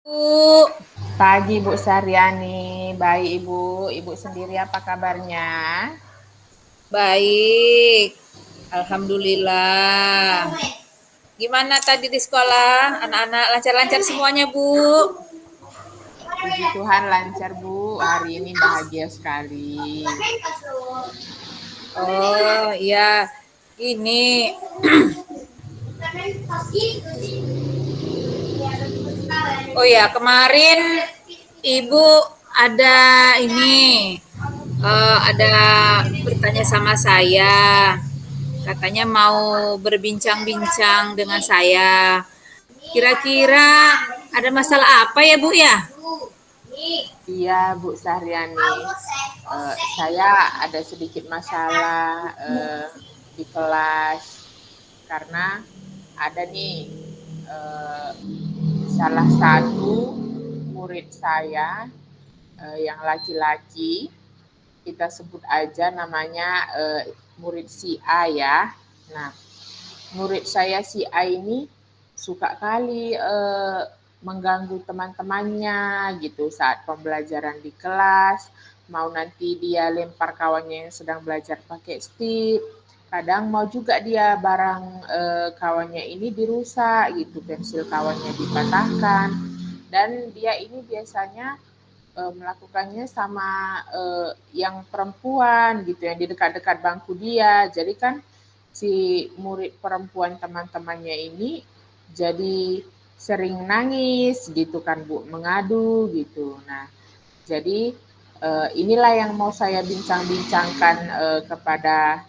Bu, Pagi Bu Saryani, baik Ibu. Ibu sendiri apa kabarnya? baik. Alhamdulillah. Gimana tadi di sekolah? Anak-anak lancar-lancar semuanya, Bu? Puji Tuhan lancar Bu, hari ini bahagia sekali. Oh, iya. Ini, oh ya, kemarin Ibu ada ini, ada bertanya sama saya. Katanya mau berbincang-bincang dengan saya. Kira-kira ada masalah apa ya, Bu ya? Iya Bu Saryani, saya ada sedikit masalah di kelas karena ada nih eh, salah satu murid saya yang laki-laki, kita sebut aja namanya murid si A ya. Nah, murid saya si A ini suka kali mengganggu teman-temannya gitu saat pembelajaran di kelas. Mau nanti dia lempar kawannya yang sedang belajar pakai stick. Kadang mau juga dia barang kawannya ini dirusak gitu, pensil kawannya dipatahkan. Dan dia ini biasanya melakukannya sama yang perempuan gitu, yang di dekat-dekat bangku dia. Jadi kan si murid perempuan teman-temannya ini jadi sering nangis gitu kan Bu, mengadu gitu. Nah, jadi inilah yang mau saya bincang-bincangkan kepada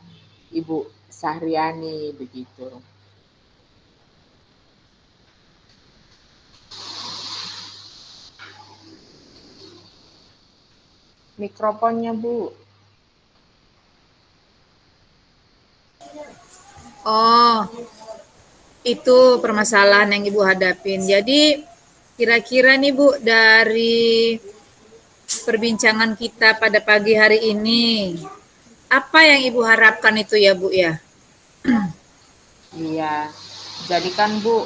Ibu Sahriani begitu. Mikrofonnya Bu. Oh, itu permasalahan yang Ibu hadapin. Jadi, kira-kira nih Bu, dari perbincangan kita pada pagi hari ini, apa yang Ibu harapkan itu ya Bu ya? Iya, jadi kan Bu,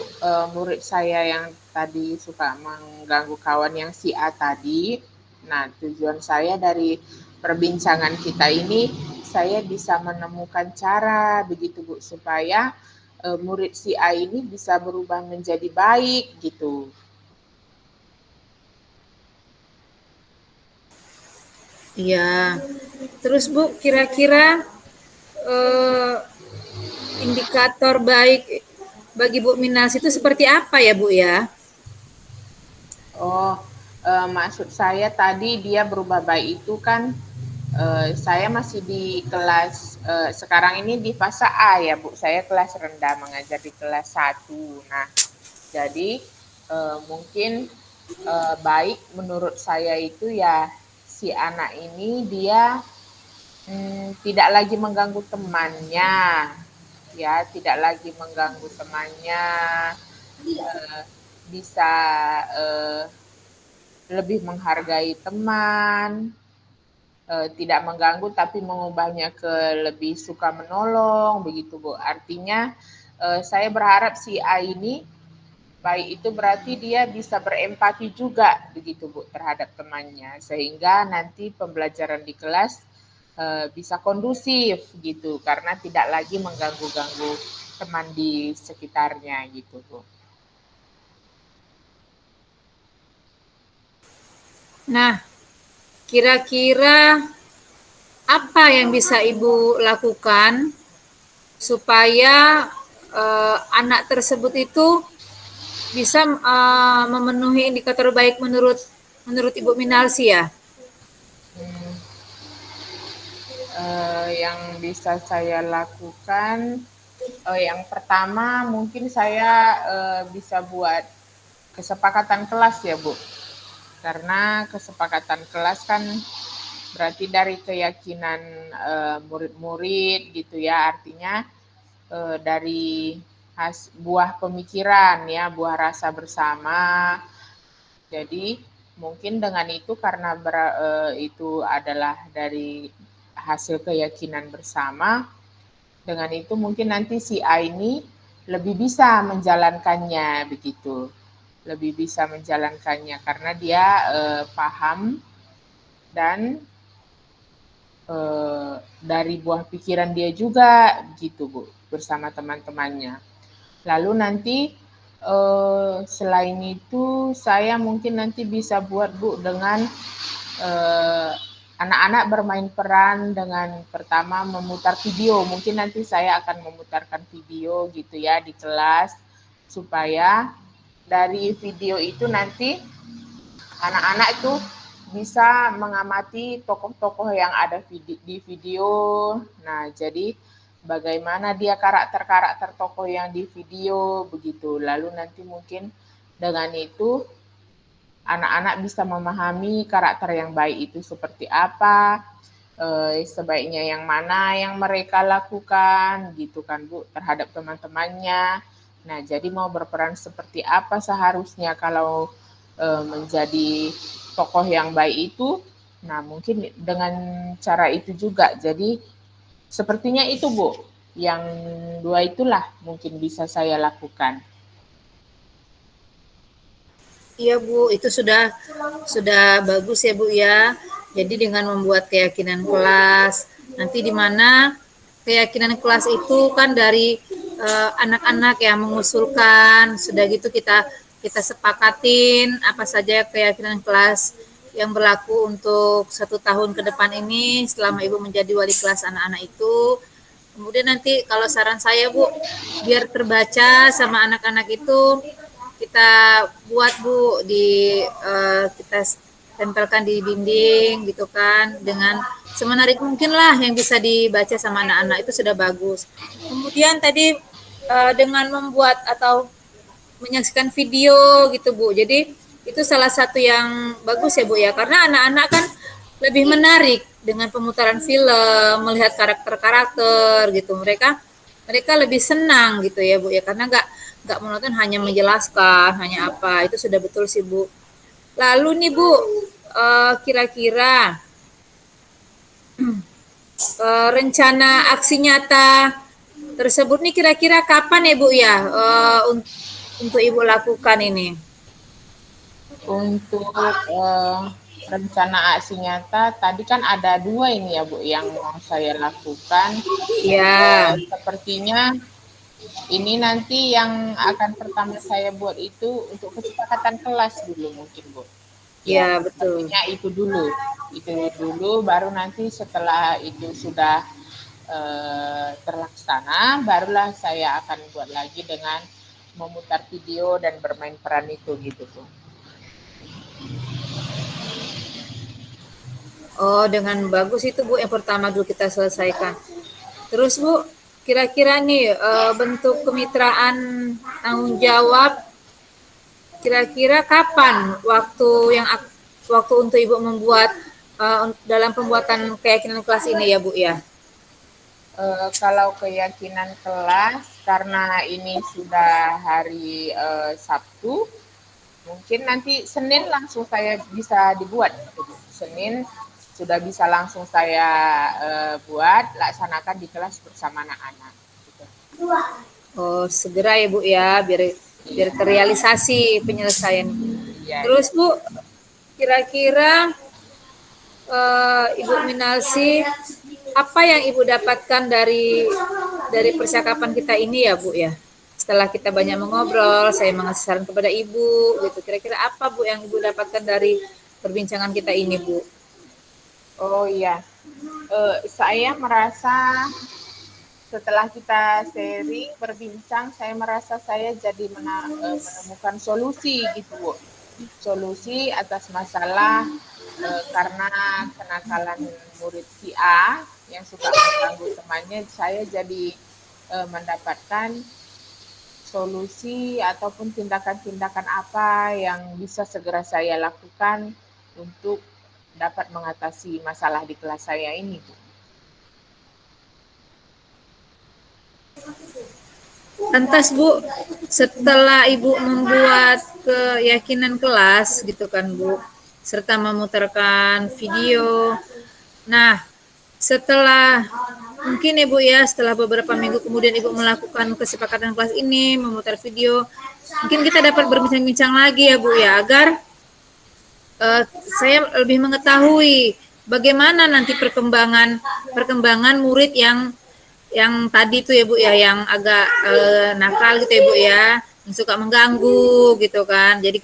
murid saya yang tadi suka mengganggu kawan yang si A tadi, nah tujuan saya dari perbincangan kita ini, saya bisa menemukan cara begitu Bu, supaya murid si A ini bisa berubah menjadi baik gitu. Iya. Terus Bu, kira-kira eh, indikator baik bagi Bu Minas itu seperti apa ya Bu ya? Oh, maksud saya tadi dia berubah baik itu kan saya masih di kelas sekarang ini di fase A ya Bu. Saya kelas rendah mengajar di kelas 1. Nah, jadi mungkin baik menurut saya itu ya si anak ini dia tidak lagi mengganggu temannya, ya tidak lagi mengganggu temannya, eh, bisa eh, lebih menghargai teman, tidak mengganggu tapi mengubahnya ke lebih suka menolong begitu Bu. Artinya saya berharap si A ini baik itu berarti dia bisa berempati juga begitu Bu terhadap temannya sehingga nanti pembelajaran di kelas bisa kondusif gitu karena tidak lagi mengganggu-ganggu teman di sekitarnya gitu Bu. Nah, kira-kira apa yang bisa Ibu lakukan supaya anak tersebut itu bisa memenuhi indikator baik menurut menurut Ibu Minalsi ya? Hmm, yang bisa saya lakukan yang pertama mungkin saya bisa buat kesepakatan kelas ya Bu. Karena kesepakatan kelas kan berarti dari keyakinan murid-murid gitu ya. Artinya dari buah pemikiran ya, buah rasa bersama. Jadi mungkin dengan itu karena itu adalah dari hasil keyakinan bersama, dengan itu mungkin nanti si A ini lebih bisa menjalankannya begitu. lebih bisa menjalankannya karena dia paham dan dari buah pikiran dia juga gitu Bu, bersama teman-temannya. Lalu nanti selain itu saya mungkin nanti bisa buat Bu dengan anak-anak bermain peran dengan pertama memutar video. Mungkin nanti saya akan memutarkan video gitu ya di kelas supaya dari video itu nanti anak-anak itu bisa mengamati tokoh-tokoh yang ada di video. Nah, jadi bagaimana dia karakter-karakter tokoh yang di video begitu. Lalu nanti mungkin dengan itu anak-anak bisa memahami karakter yang baik itu seperti apa, sebaiknya yang mana yang mereka lakukan gitu kan Bu terhadap teman-temannya. Nah, jadi mau berperan seperti apa seharusnya kalau menjadi tokoh yang baik itu. Nah, mungkin dengan cara itu juga. Jadi sepertinya itu Bu, yang dua itulah mungkin bisa saya lakukan. Iya Bu, itu sudah bagus ya Bu ya. Jadi dengan membuat keyakinan kelas, nanti di mana keyakinan kelas itu kan dari anak-anak yang mengusulkan, sudah gitu kita sepakatin apa saja keyakinan kelas yang berlaku untuk 1 tahun ke depan ini selama Ibu menjadi wali kelas anak-anak itu. Kemudian nanti kalau saran saya Bu, biar terbaca sama anak-anak itu kita buat Bu kita tempelkan di dinding gitu kan dengan semenarik mungkin lah yang bisa dibaca sama anak-anak itu sudah bagus. Kemudian tadi dengan membuat atau menyaksikan video gitu Bu. Jadi itu salah satu yang bagus ya Bu ya, karena anak-anak kan lebih menarik dengan pemutaran film, melihat karakter-karakter gitu. Mereka lebih senang gitu ya Bu ya, karena nggak monoton hanya menjelaskan hanya apa, itu sudah betul sih Bu. Lalu nih Bu, kira-kira rencana aksi nyata tersebut nih kira-kira kapan ya Bu ya untuk Ibu lakukan ini? Untuk rencana aksi nyata tadi kan ada 2 ini ya Bu yang mau saya lakukan. Ya. Sepertinya ini nanti yang akan pertama saya buat itu untuk kesepakatan kelas dulu mungkin Bu. Ya, betul. Itu dulu baru nanti setelah itu sudah terlaksana barulah saya akan buat lagi dengan memutar video dan bermain peran itu gitu Bu. Oh, dengan bagus itu Bu, yang pertama dulu kita selesaikan. Terus Bu, kira-kira nih bentuk kemitraan tanggung jawab kira-kira kapan waktu untuk Ibu membuat dalam pembuatan keyakinan kelas ini ya Bu ya? Kalau keyakinan kelas karena ini sudah hari Sabtu, mungkin nanti Senin langsung saya bisa dibuat. Senin sudah bisa langsung saya buat, laksanakan di kelas bersama anak-anak. Gitu. Oh, segera ya Bu ya, biar terrealisasi penyelesaian. Ya, terus Bu, kira-kira Ibu Minalsi, apa yang Ibu dapatkan dari percakapan kita ini ya Bu ya? Setelah kita banyak mengobrol, saya mengasih saran kepada Ibu, gitu. Kira-kira apa Bu yang Ibu dapatkan dari perbincangan kita ini Bu? Oh iya, saya merasa setelah kita sharing, berbincang, saya merasa saya jadi menemukan solusi gitu Bu. Solusi atas masalah karena kenakalan murid si A yang suka mengganggu temannya, saya jadi mendapatkan solusi ataupun tindakan-tindakan apa yang bisa segera saya lakukan untuk dapat mengatasi masalah di kelas saya ini, Bu. Lantas Bu, setelah Ibu membuat keyakinan kelas gitu kan Bu, serta memutarkan video. Nah, setelah mungkin ya Bu ya, setelah beberapa minggu kemudian Ibu melakukan kesepakatan kelas ini, memutar video, mungkin kita dapat berbincang-bincang lagi ya Bu ya, agar saya lebih mengetahui bagaimana nanti perkembangan murid yang tadi tuh ya Bu ya, yang agak nakal gitu ya Bu ya, yang suka mengganggu gitu kan. Jadi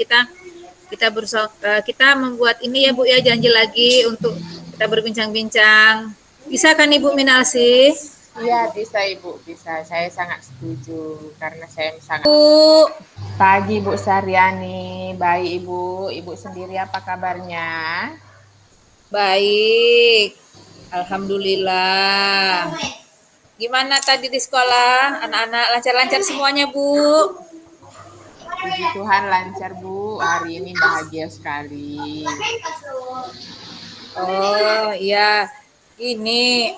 kita membuat ini ya Bu ya, janji lagi untuk kita berbincang-bincang. Bisa kan Ibu Minalsi? Iya, bisa Ibu, bisa. Saya sangat setuju karena saya sangat. Bu, Pagi Bu Saryani, baik Ibu. Ibu sendiri apa kabarnya? baik. Alhamdulillah. Gimana tadi di sekolah? Anak-anak lancar-lancar semuanya, Bu? Puji Tuhan lancar Bu, hari ini bahagia sekali. Oh, iya. Ini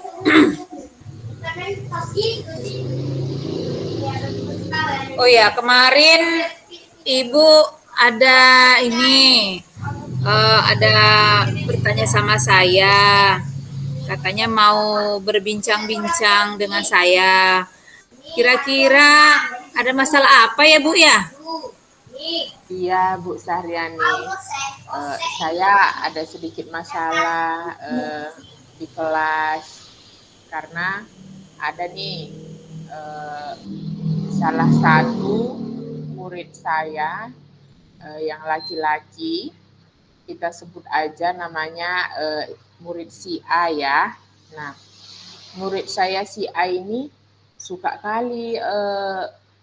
oh ya, kemarin Ibu ada ini ada bertanya sama saya. Katanya mau berbincang-bincang dengan saya. Kira-kira ada masalah apa ya, Bu ya? Iya Bu Saryani, saya ada sedikit masalah di kelas karena ada nih salah satu murid saya yang laki-laki, kita sebut aja namanya murid si A ya. Nah, murid saya si A ini suka kali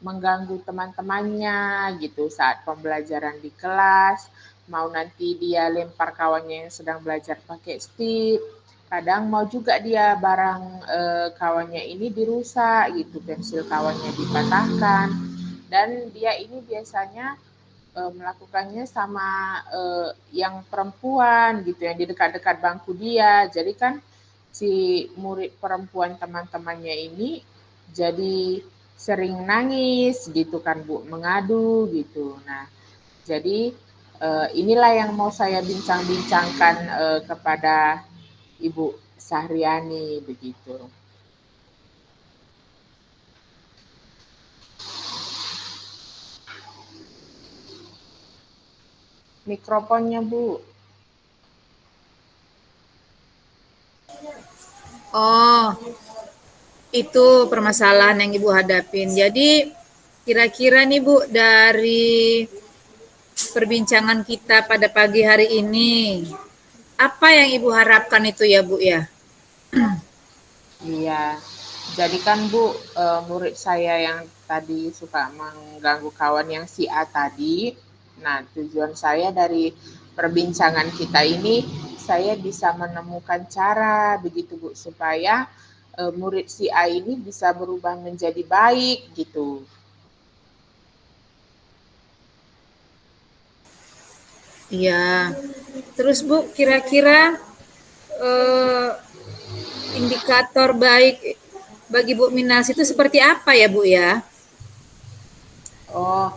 mengganggu teman-temannya gitu saat pembelajaran di kelas. Mau nanti dia lempar kawannya yang sedang belajar pakai stick. Kadang mau juga dia barang kawannya ini dirusak gitu, pensil kawannya dipatahkan. Dan dia ini biasanya melakukannya sama yang perempuan gitu, yang di dekat-dekat bangku dia. Jadi kan si murid perempuan teman-temannya ini jadi sering nangis gitu kan Bu, mengadu gitu. Nah, jadi inilah yang mau saya bincang-bincangkan kepada Ibu Sahriani begitu. Mikrofonnya Bu. Oh, itu permasalahan yang Ibu hadapin. Jadi kira-kira nih Bu, dari perbincangan kita pada pagi hari ini, apa yang Ibu harapkan itu ya Bu ya? Iya, jadi kan Bu, murid saya yang tadi suka mengganggu kawan yang si A tadi. Nah, tujuan saya dari perbincangan kita ini, saya bisa menemukan cara begitu Bu, supaya murid si A ini bisa berubah menjadi baik gitu. Iya. Terus Bu, kira-kira indikator baik bagi Bu Minas itu seperti apa ya Bu ya? Oh,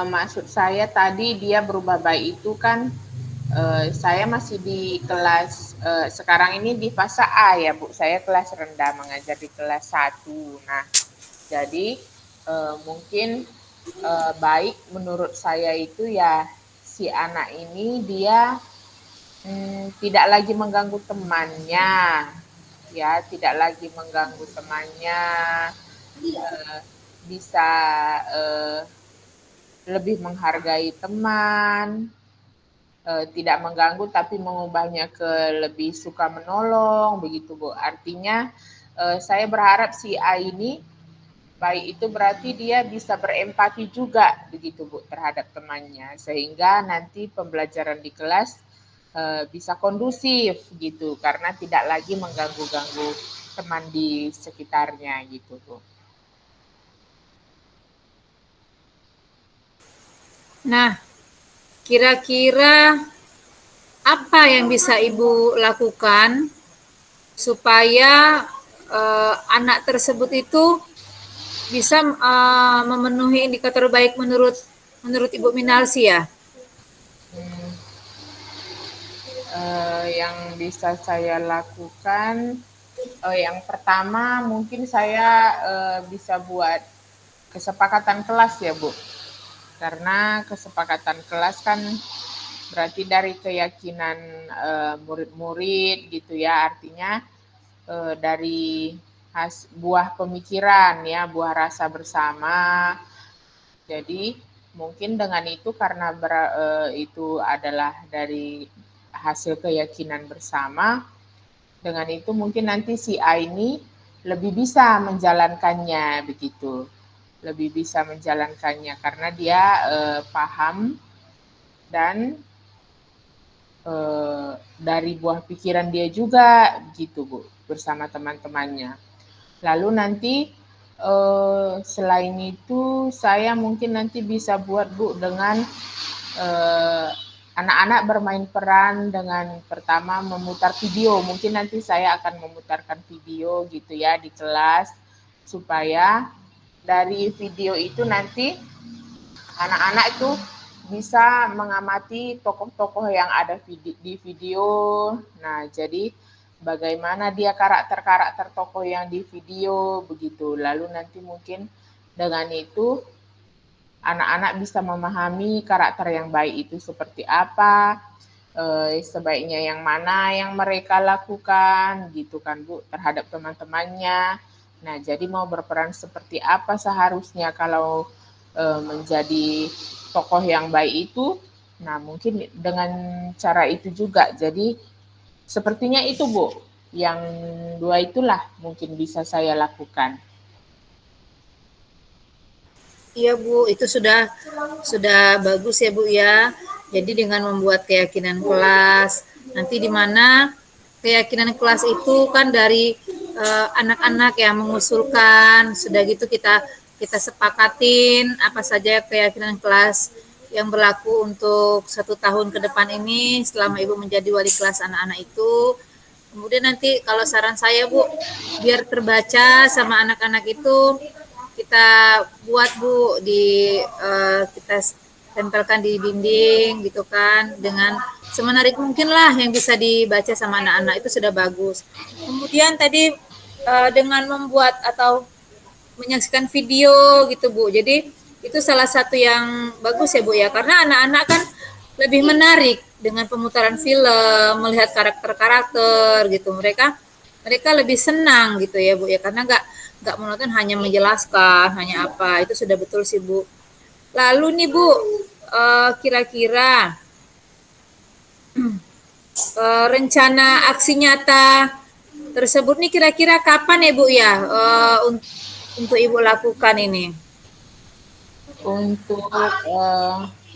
maksud saya tadi dia berubah baik itu kan saya masih di kelas sekarang ini di fase A ya Bu. Saya kelas rendah mengajar di kelas 1. Nah, jadi mungkin baik menurut saya itu ya si anak ini dia tidak lagi mengganggu temannya, ya tidak lagi mengganggu temannya, bisa lebih menghargai teman, tidak mengganggu tapi mengubahnya ke lebih suka menolong begitu Bu. Artinya saya berharap si A ini baik itu berarti dia bisa berempati juga begitu Bu terhadap temannya sehingga nanti pembelajaran di kelas bisa kondusif gitu karena tidak lagi mengganggu-ganggu teman di sekitarnya gitu Bu. Nah, kira-kira apa yang bisa Ibu lakukan supaya anak tersebut itu bisa memenuhi indikator baik menurut Ibu Minalsi ya? Yang bisa saya lakukan Yang pertama mungkin saya bisa buat kesepakatan kelas ya Bu, karena kesepakatan kelas kan berarti dari keyakinan murid-murid gitu ya, artinya dari buah pemikiran ya, buah rasa bersama. Jadi mungkin dengan itu karena itu adalah dari hasil keyakinan bersama, dengan itu mungkin nanti si A ini lebih bisa menjalankannya begitu. Lebih bisa menjalankannya karena dia paham dan dari buah pikiran dia juga gitu Bu, bersama teman-temannya. Lalu nanti selain itu saya mungkin nanti bisa buat Bu dengan anak-anak bermain peran dengan pertama memutar video. Mungkin nanti saya akan memutarkan video gitu ya di kelas supaya dari video itu nanti anak-anak itu bisa mengamati tokoh-tokoh yang ada di video. Nah, jadi bagaimana dia karakter-karakter tokoh yang di video begitu. Lalu nanti mungkin dengan itu anak-anak bisa memahami karakter yang baik itu seperti apa, sebaiknya yang mana yang mereka lakukan gitu kan Bu terhadap teman-temannya. Nah, jadi mau berperan seperti apa seharusnya kalau menjadi tokoh yang baik itu. Nah, mungkin dengan cara itu juga. Jadi sepertinya itu Bu, yang dua itulah mungkin bisa saya lakukan. Iya Bu, itu sudah bagus ya Bu ya. Jadi dengan membuat keyakinan kelas, nanti di mana keyakinan kelas itu kan dari anak-anak yang mengusulkan, sudah gitu kita sepakatin apa saja keyakinan kelas yang berlaku untuk 1 tahun ke depan ini selama Ibu menjadi wali kelas anak-anak itu. Kemudian nanti kalau saran saya Bu, biar terbaca sama anak-anak itu kita buat Bu kita tempelkan di dinding gitu kan dengan semenarik mungkin lah yang bisa dibaca sama anak-anak itu sudah bagus. Kemudian tadi dengan membuat atau menyaksikan video gitu Bu. Jadi itu salah satu yang bagus ya Bu ya, karena anak-anak kan lebih menarik dengan pemutaran film, melihat karakter-karakter gitu. Mereka lebih senang gitu ya Bu ya, karena nggak monoton hanya menjelaskan hanya apa. Itu sudah betul sih Bu. Lalu nih Bu, kira-kira rencana aksi nyata tersebut nih kira-kira kapan ya Bu ya untuk Ibu lakukan ini? Untuk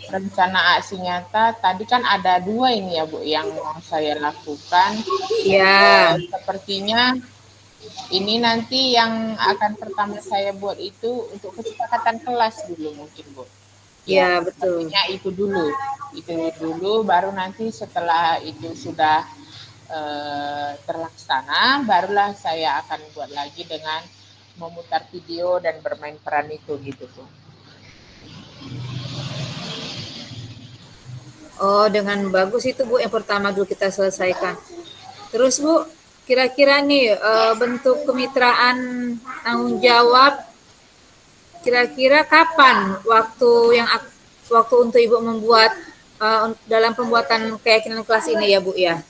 rencana aksi nyata, tadi kan ada 2 ini ya Bu yang mau saya lakukan. Ya. Sepertinya ini nanti yang akan pertama saya buat itu untuk kesepakatan kelas dulu mungkin Bu. Ya, betul. Itu dulu, baru nanti setelah itu sudah terlaksana, barulah saya akan buat lagi dengan memutar video dan bermain peran itu gitu Bu. Oh, dengan bagus itu Bu, yang pertama dulu kita selesaikan. Terus Bu, kira-kira nih bentuk kemitraan tanggung jawab kira-kira kapan waktu untuk Ibu membuat dalam pembuatan keyakinan kelas ini ya Bu ya?